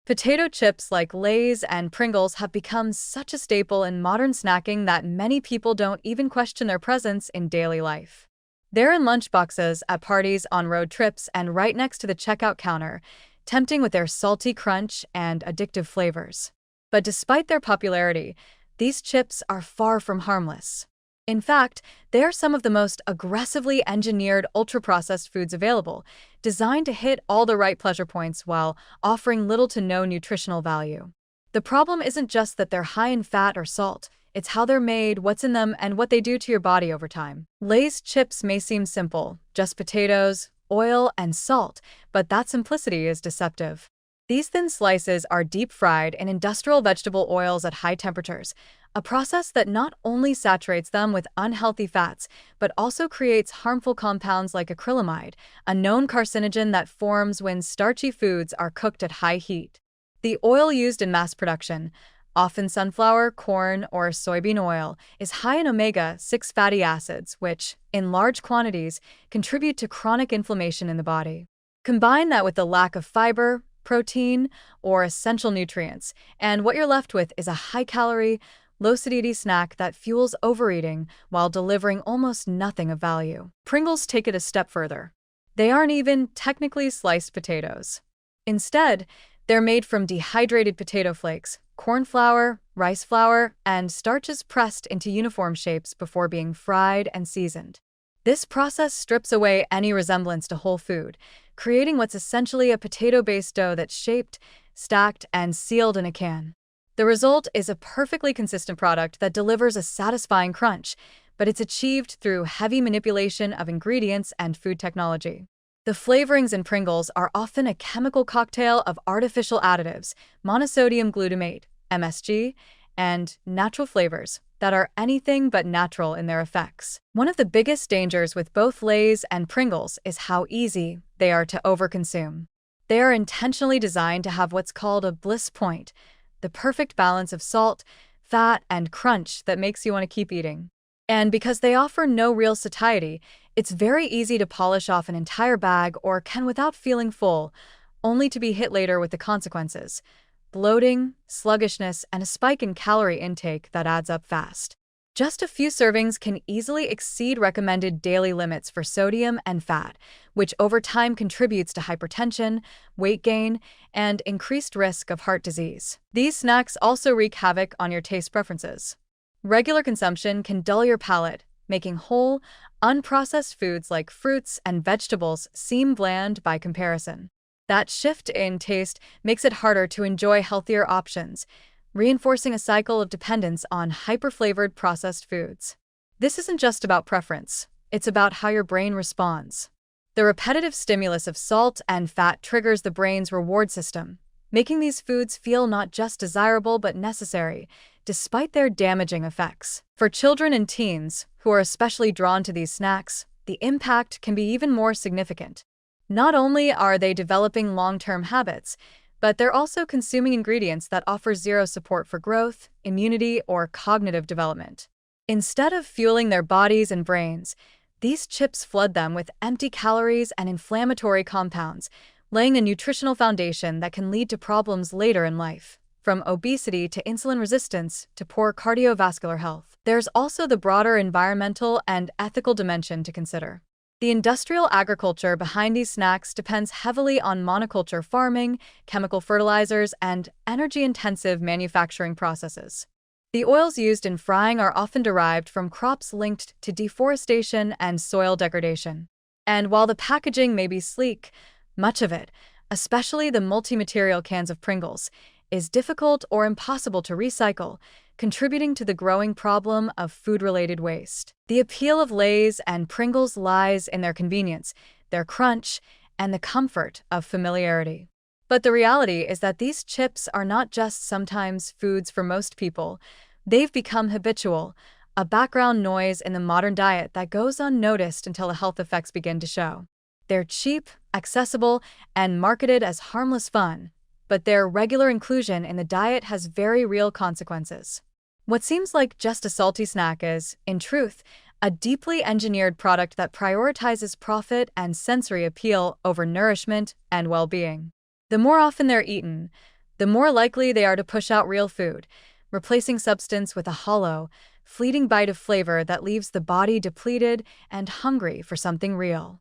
Potato chips like Lay's and Pringles have become such a staple in modern snacking that many people don't even question their presence in daily life. They're in lunchboxes, at parties, on road trips, and right next to the checkout counter, tempting with their salty crunch and addictive flavors. But despite their popularity, these chips are far from harmless. In fact, they are some of the most aggressively engineered ultra-processed foods available, designed to hit all the right pleasure points while offering little to no nutritional value. The problem isn't just that they're high in fat or salt, it's how they're made, what's in them, and what they do to your body over time. Lay's chips may seem simple, just potatoes, oil, and salt, but that simplicity is deceptive. These thin slices are deep-fried in industrial vegetable oils at high temperatures, a process that not only saturates them with unhealthy fats, but also creates harmful compounds like acrylamide, a known carcinogen that forms when starchy foods are cooked at high heat. The oil used in mass production, often sunflower, corn, or soybean oil, is high in omega-6 fatty acids, which, in large quantities, contribute to chronic inflammation in the body. Combine that with the lack of fiber, protein, or essential nutrients, and what you're left with is a high-calorie, low-satiety snack that fuels overeating while delivering almost nothing of value. Pringles take it a step further. They aren't even technically sliced potatoes. Instead, they're made from dehydrated potato flakes, corn flour, rice flour, and starches pressed into uniform shapes before being fried and seasoned. This process strips away any resemblance to whole food, creating what's essentially a potato-based dough that's shaped, stacked, and sealed in a can. The result is a perfectly consistent product that delivers a satisfying crunch, but it's achieved through heavy manipulation of ingredients and food technology. The flavorings in Pringles are often a chemical cocktail of artificial additives, monosodium glutamate, MSG, and natural flavors that are anything but natural in their effects. One of the biggest dangers with both Lay's and Pringles is how easy they are to overconsume. They are intentionally designed to have what's called a bliss point, the perfect balance of salt, fat, and crunch that makes you want to keep eating. And because they offer no real satiety, it's very easy to polish off an entire bag or can without feeling full, only to be hit later with the consequences: bloating, sluggishness, and a spike in calorie intake that adds up fast. Just a few servings can easily exceed recommended daily limits for sodium and fat, which over time contributes to hypertension, weight gain, and increased risk of heart disease. These snacks also wreak havoc on your taste preferences. Regular consumption can dull your palate, making whole, unprocessed foods like fruits and vegetables seem bland by comparison. That shift in taste makes it harder to enjoy healthier options, reinforcing a cycle of dependence on hyper-flavored processed foods. This isn't just about preference, it's about how your brain responds. The repetitive stimulus of salt and fat triggers the brain's reward system, making these foods feel not just desirable but necessary, despite their damaging effects. For children and teens, who are especially drawn to these snacks, the impact can be even more significant. Not only are they developing long-term habits, but they're also consuming ingredients that offer zero support for growth, immunity, or cognitive development. Instead of fueling their bodies and brains, these chips flood them with empty calories and inflammatory compounds, laying a nutritional foundation that can lead to problems later in life, from obesity to insulin resistance to poor cardiovascular health. There's also the broader environmental and ethical dimension to consider. The industrial agriculture behind these snacks depends heavily on monoculture farming, chemical fertilizers, and energy-intensive manufacturing processes. The oils used in frying are often derived from crops linked to deforestation and soil degradation. And while the packaging may be sleek, much of it, especially the multi-material cans of Pringles, is difficult or impossible to recycle, contributing to the growing problem of food-related waste. The appeal of Lay's and Pringles lies in their convenience, their crunch, and the comfort of familiarity. But the reality is that these chips are not just sometimes foods for most people. They've become habitual, a background noise in the modern diet that goes unnoticed until the health effects begin to show. They're cheap, accessible, and marketed as harmless fun, but their regular inclusion in the diet has very real consequences. What seems like just a salty snack is, in truth, a deeply engineered product that prioritizes profit and sensory appeal over nourishment and well-being. The more often they're eaten, the more likely they are to push out real food, replacing substance with a hollow, fleeting bite of flavor that leaves the body depleted and hungry for something real.